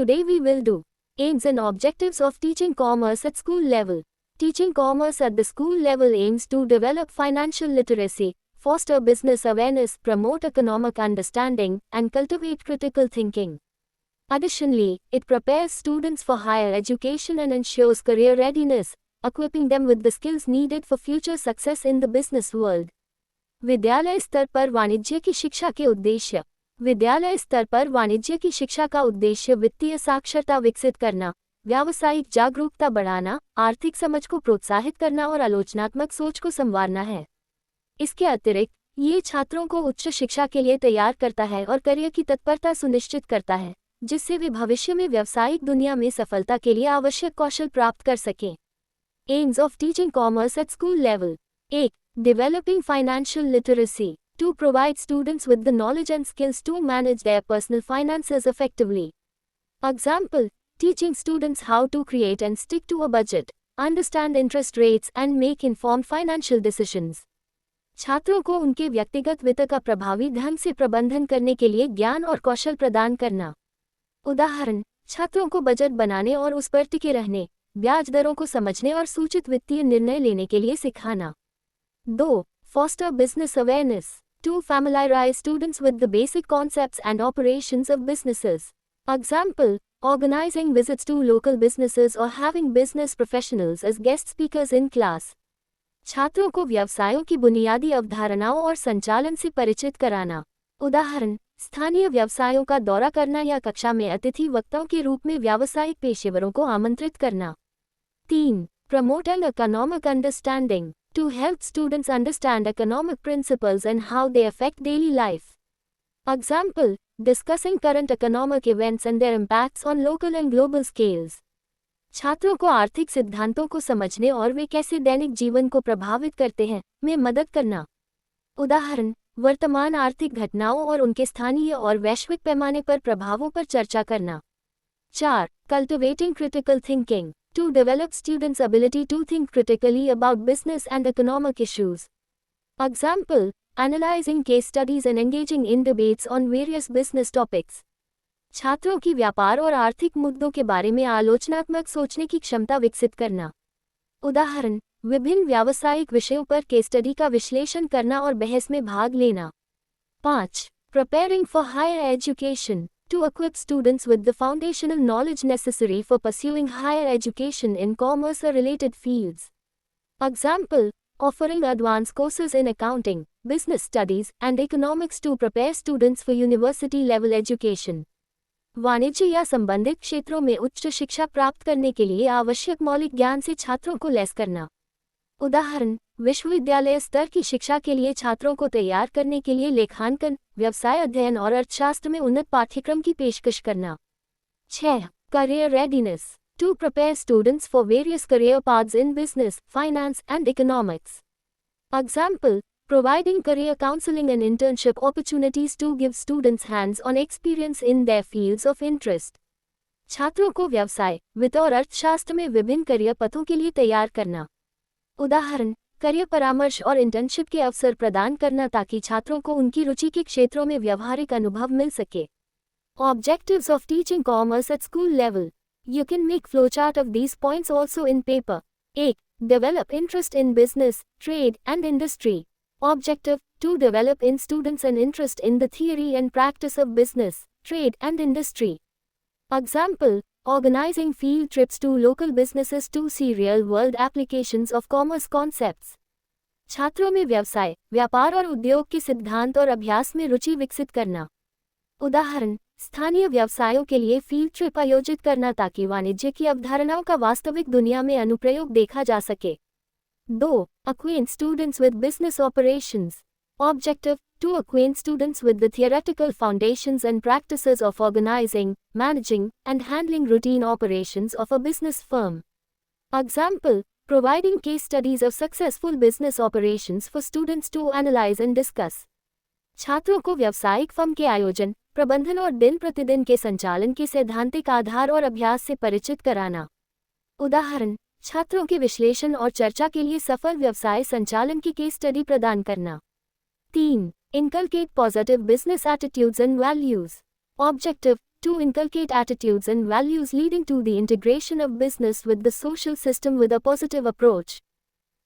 Today we will do aims and objectives of teaching commerce at school level. Teaching commerce at the school level aims to develop financial literacy, foster business awareness, promote economic understanding, and cultivate critical thinking. Additionally, it prepares students for higher education and ensures career readiness, equipping them with the skills needed for future success in the business world. विद्यालय स्तर पर वाणिज्य की शिक्षा के उद्देश्य। विद्यालय स्तर पर वाणिज्य की शिक्षा का उद्देश्य वित्तीय साक्षरता विकसित करना, व्यावसायिक जागरूकता बढ़ाना, आर्थिक समझ को प्रोत्साहित करना और आलोचनात्मक सोच को संवारना है। इसके अतिरिक्त, ये छात्रों को उच्च शिक्षा के लिए तैयार करता है और करियर की तत्परता सुनिश्चित करता है, जिससे वे भविष्य में व्यावसायिक दुनिया में सफलता के लिए आवश्यक कौशल प्राप्त कर सकें। AIIMS of teaching commerce at school level. 1. Developing financial literacy. 2. Provide students with the knowledge and skills to manage their personal finances effectively. Example, teaching students how to create and stick to a budget, understand interest rates and make informed financial decisions. छात्रों को उनके व्यक्तिगत वित्त का प्रभावी ढंग से प्रबंधन करने के लिए ज्ञान और कौशल प्रदान करना। उदाहरण, छात्रों को बजट बनाने और उस पर टिके रहने, ब्याज दरों को समझने और सूचित वित्तीय निर्णय लेने के लिए सिखाना। 2. Foster business awareness. 2. Familiarize students with the basic concepts and operations of businesses. Example, organizing visits to local businesses or having business professionals as guest speakers in class. छात्रों को व्यवसायों की बुनियादी अवधारणाओं और संचालन से परिचित कराना। उदाहरण, स्थानीय व्यवसायों का दौरा करना या कक्षा में अतिथि वक्ताओं के रूप में व्यावसायिक पेशेवरों को आमंत्रित करना। 3. Promote an economic understanding. To help students understand economic principles and how they affect daily life. Example, discussing current economic events and their impacts on local and global scales. छात्रों को आर्थिक सिद्धांतों को समझने और वे कैसे दैनिक जीवन को प्रभावित करते हैं, में मदद करना। उदाहरण, वर्तमान आर्थिक घटनाओं और उनके स्थानीय और वैश्विक पैमाने पर प्रभावों पर चर्चा करना। 4. Cultivating critical thinking. To develop students' ability to think critically about business and economic issues. Example, analyzing case studies and engaging in debates on various business topics. छात्रों की व्यापार और आर्थिक मुद्दों के बारे में आलोचनात्मक सोचने की क्षमता विकसित करना। उदाहरण, विभिन्न व्यावसायिक विषयों पर केस स्टडी का विश्लेषण करना और बहस में भाग लेना। 5. Preparing for higher education. To equip students with the foundational knowledge necessary for pursuing higher education in commerce or related fields. Example, offering advanced courses in accounting, business studies, and economics to prepare students for university-level education. वाणिज्य या संबंधित क्षेत्रों में उच्च शिक्षा प्राप्त करने के लिए आवश्यक मौलिक ज्ञान से छात्रों को लैस करना। उदाहरण, विश्वविद्यालय स्तर की शिक्षा के लिए छात्रों को तैयार करने के लिए लेखांकन, व्यवसाय अध्ययन और अर्थशास्त्र में उन्नत पाठ्यक्रम की पेशकश करना। 6. Career readiness. To prepare students for various career paths in business, finance, and economics. Example, providing career counseling and internship opportunities to give students hands-on experience in their fields of interest. छात्रों को व्यवसाय, वित्त और अर्थशास्त्र में विभिन्न career पथों के लिए तैयार करना। उदाहरण, करियर परामर्श और इंटर्नशिप के अवसर प्रदान करना ताकि छात्रों को उनकी रुचि के क्षेत्रों में व्यावहारिक अनुभव मिल सके। Objectives of teaching commerce at school level. You can make flowchart of these points also in paper. 1. Develop interest in business, trade, and industry. Objective, to develop in students an interest in the theory and practice of business, trade, and industry. Example, organizing field trips to local businesses to see real-world applications of commerce concepts. छात्रों में व्यवसाय, व्यापार और उद्योग के सिद्धांत और अभ्यास में रुचि विकसित करना। उदाहरण, स्थानीय व्यवसायों के लिए फील्ड ट्रिप आयोजित करना ताकि वाणिज्य की अवधारणाओं का वास्तविक दुनिया में अनुप्रयोग देखा जा सके। 2. Acquaint students with business operations. Objective, to acquaint students with the theoretical foundations and practices of organizing, managing, and handling routine operations of a business firm. Example, providing case studies of successful business operations for students to analyze and discuss. छात्रों को व्यावसायिक firm के आयोजन, प्रबंधन और दिन प्रतिदिन के संचालन के सैद्धांतिक आधार और अभ्यास से परिचित कराना। उदाहरण, छात्रों के विश्लेषण और चर्चा के लिए सफल व्यवसाय संचालन की केस स्टडी प्रदान करना। 3. Inculcate positive business attitudes and values. Objective, to inculcate attitudes and values leading to the integration of business with the social system with a positive approach.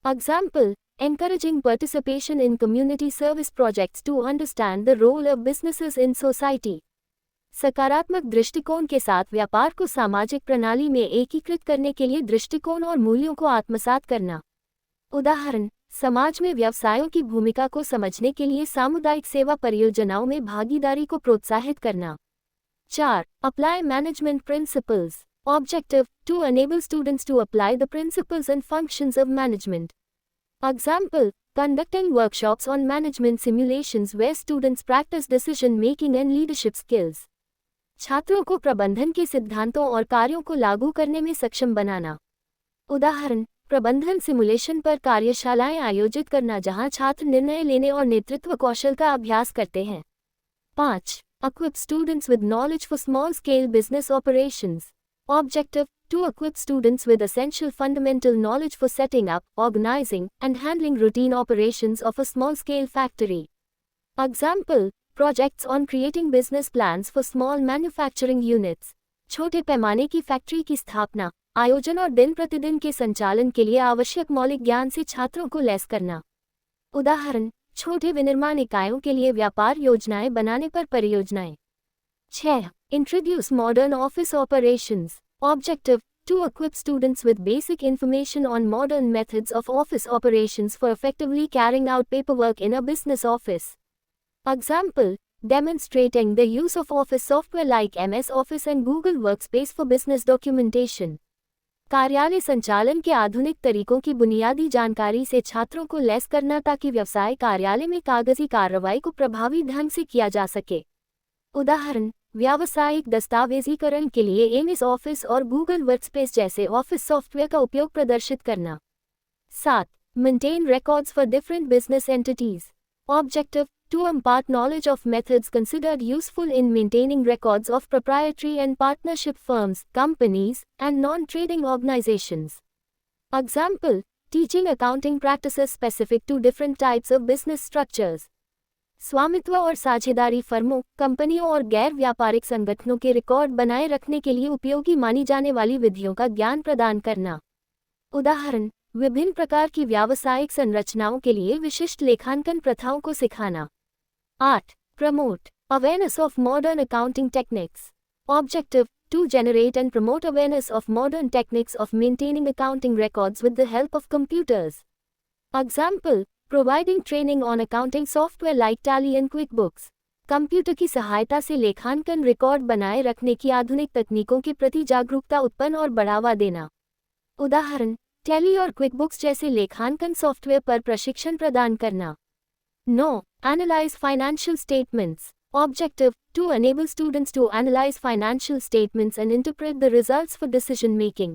Example, encouraging participation in community service projects to understand the role of businesses in society. सकारात्मक दृष्टिकोण के साथ व्यापार को सामाजिक प्रणाली में एकीकृत करने के लिए दृष्टिकोण और मूल्यों को आत्मसात करना। उदाहरण, समाज में व्यवसायों की भूमिका को समझने के लिए सामुदायिक सेवा परियोजनाओं में भागीदारी को प्रोत्साहित करना। 4. Apply management principles. Objective, to enable students to apply the principles and functions of management. Example, conducting workshops on management simulations where students practice decision making and leadership skills. छात्रों को प्रबंधन के सिद्धांतों और कार्यों को लागू करने में सक्षम बनाना। उदाहरण, प्रबंधन सिमुलेशन पर कार्यशालाएं आयोजित करना जहां छात्र निर्णय लेने और नेतृत्व कौशल का अभ्यास करते हैं। 5. Equip students with knowledge for small-scale business operations. Objective, to equip students with essential fundamental knowledge for setting up, organizing, and handling routine operations of a small-scale factory. Example, projects on creating business plans for small manufacturing units. छोटे पैमाने की factory की स्थापना, आयोजन और दिन प्रतिदिन के संचालन के लिए आवश्यक मौलिक ज्ञान से छात्रों को लैस करना। उदाहरण, छोटे विनिर्माण इकाइयों के लिए व्यापार योजनाएं बनाने पर परियोजनाएं। 6. Introduce modern office operations. Objective, to equip students with basic information on modern methods of office operations for effectively carrying out paperwork in a business office. Example, demonstrating the use of office software like MS Office and Google Workspace for business documentation. कार्यालय संचालन के आधुनिक तरीकों की बुनियादी जानकारी से छात्रों को लैस करना ताकि व्यवसाय कार्यालय में कागजी कार्रवाई को प्रभावी ढंग से किया जा सके। उदाहरण, व्यावसायिक दस्तावेजीकरण के लिए एमएस ऑफिस और गूगल वर्कस्पेस जैसे ऑफिस सॉफ्टवेयर का उपयोग प्रदर्शित करना। 7. Maintain records for different business entities. Objective, to impart knowledge of methods considered useful in maintaining records of proprietary and partnership firms, companies, and non-trading organizations. Example, teaching accounting practices specific to different types of business structures. स्वामित्व और साझेदारी फर्मों, कंपनियों और गैर व्यापारिक संगठनों के रिकॉर्ड बनाए रखने के लिए उपयोगी मानी जाने वाली विधियों का ज्ञान प्रदान करना। उदाहरण, विभिन्न प्रकार की व्यावसायिक संरचनाओं के लिए विशिष्ट लेखांकन प्रथाओं को सिखाना। 8. Promote awareness of modern accounting techniques. Objective, to generate and promote awareness of modern techniques of maintaining accounting records with the help of computers. Example, providing training on accounting software like Tally and QuickBooks. Computer की सहायता से लेखांकन record बनाए रखने की आधुनिक तकनीकों के प्रति जागरूकता उत्पन्न और बढ़ावा देना। उदाहरण, टैली और क्विकबुक्स जैसे लेखांकन सॉफ्टवेयर पर प्रशिक्षण प्रदान करना। 9. Analyze financial statements. Objective, to enable students to analyze financial statements and interpret the results for decision making.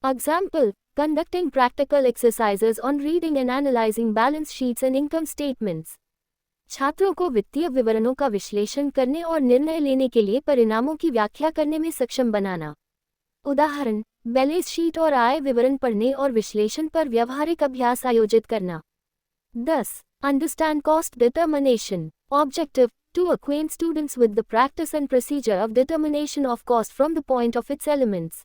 Example, conducting practical exercises on reading and analyzing balance sheets and income statements. छात्रों को वित्तीय विवरणों का विश्लेषण करने और निर्णय लेने के लिए परिणामों की व्याख्या करने में सक्षम बनाना। उदाहरण, बैलेंस शीट और आय विवरण पढ़ने और विश्लेषण पर व्यावहारिक अभ्यास आयोजित करना। 10. Understand cost determination. Objective, to acquaint students with the practice and procedure of determination of cost from the point of its elements.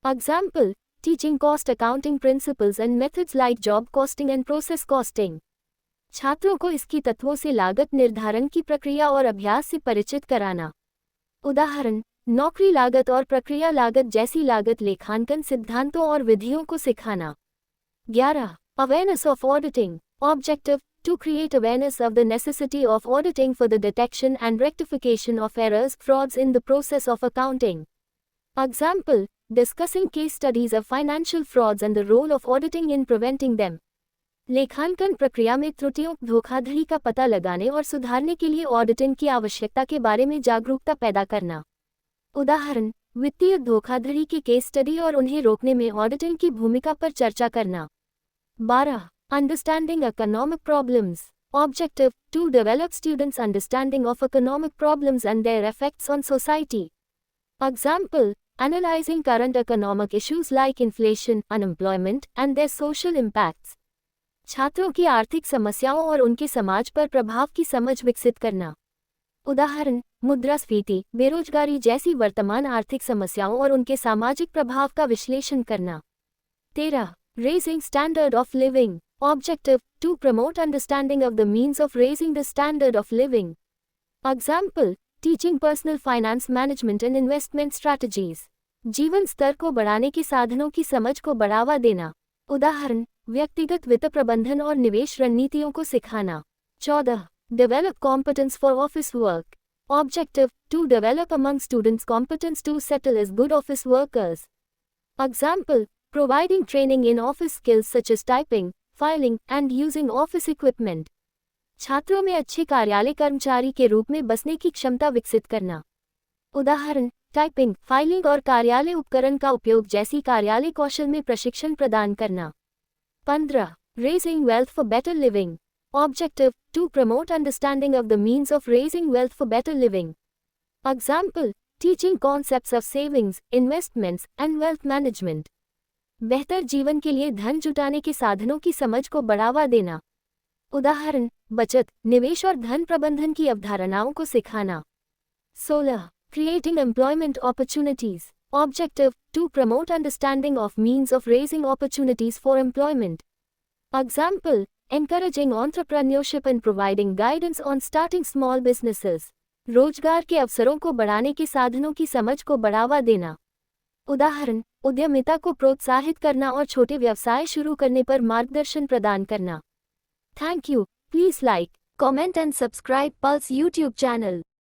Example, teaching cost accounting principles and methods like job costing and process costing. छात्रों को इसकी तत्वों से लागत निर्धारण की प्रक्रिया और अभ्यास से परिचित कराना। उदाहरण, नौकरी लागत और प्रक्रिया लागत जैसी लागत लेखांकन सिद्धांतों और विधियों को सिखाना। 11. Awareness of auditing. Objective, to create awareness of the necessity of auditing for the detection and rectification of errors, frauds in the process of accounting. Example, discussing case studies of financial frauds and the role of auditing in preventing them. लेखांकन प्रक्रिया में त्रुटियों, धोखाधड़ी का पता लगाने और सुधारने के लिए ऑडिटिंग की आवश्यकता के बारे में जागरूकता पैदा करना। उदाहरण, वित्तीय धोखाधड़ी की केस स्टडी और उन्हें रोकने में ऑडिटिंग की भूमिका पर चर्चा करना। 12. Understanding economic problems. Objective, to develop students' understanding of economic problems and their effects on society. Example, analyzing current economic issues like inflation, unemployment, and their social impacts. छात्रों की आर्थिक समस्याओं और उनके समाज पर प्रभाव की समझ विकसित करना। उदाहरण, मुद्रास्फीति, बेरोजगारी जैसी वर्तमान आर्थिक समस्याओं और उनके सामाजिक प्रभाव का विश्लेषण करना। 13. Raising standard of living. Objective, to promote understanding of the means of raising the standard of living. Example, teaching personal finance management and investment strategies. जीवन स्तर को बढ़ाने के साधनों की समझ को बढ़ावा देना। उदाहरण, व्यक्तिगत वित्त प्रबंधन और निवेश रणनीतियों को सिखाना। 14. Develop competence for office work. Objective, to develop among students competence to settle as good office workers. Example, providing training in office skills such as typing, filing, and using office equipment. छात्रों में अच्छे कार्यालय कर्मचारी के रूप में बसने की क्षमता विकसित करना। उदाहरण, टाइपिंग, फाइलिंग और कार्यालय उपकरण का उपयोग जैसी कार्यालय कौशल में प्रशिक्षण प्रदान करना। 15. Raising wealth for better living. Objective, to promote understanding of the means of raising wealth for better living. Example, teaching concepts of savings, investments, and wealth management. बेहतर जीवन के लिए धन जुटाने के साधनों की समझ को बढ़ावा देना। उदाहरण, बचत, निवेश और धन प्रबंधन की अवधारणाओं को सिखाना। 16. Creating employment opportunities. Objective, to promote understanding of means of raising opportunities for employment. Example, encouraging entrepreneurship and providing guidance on starting small businesses. रोजगार के अवसरों को बढ़ाने के साधनों की समझ को बढ़ावा देना। उदाहरण, उद्यमिता को प्रोत्साहित करना और छोटे व्यवसाय शुरू करने पर मार्गदर्शन प्रदान करना। Thank you. Please like, comment and subscribe pulse YouTube channel.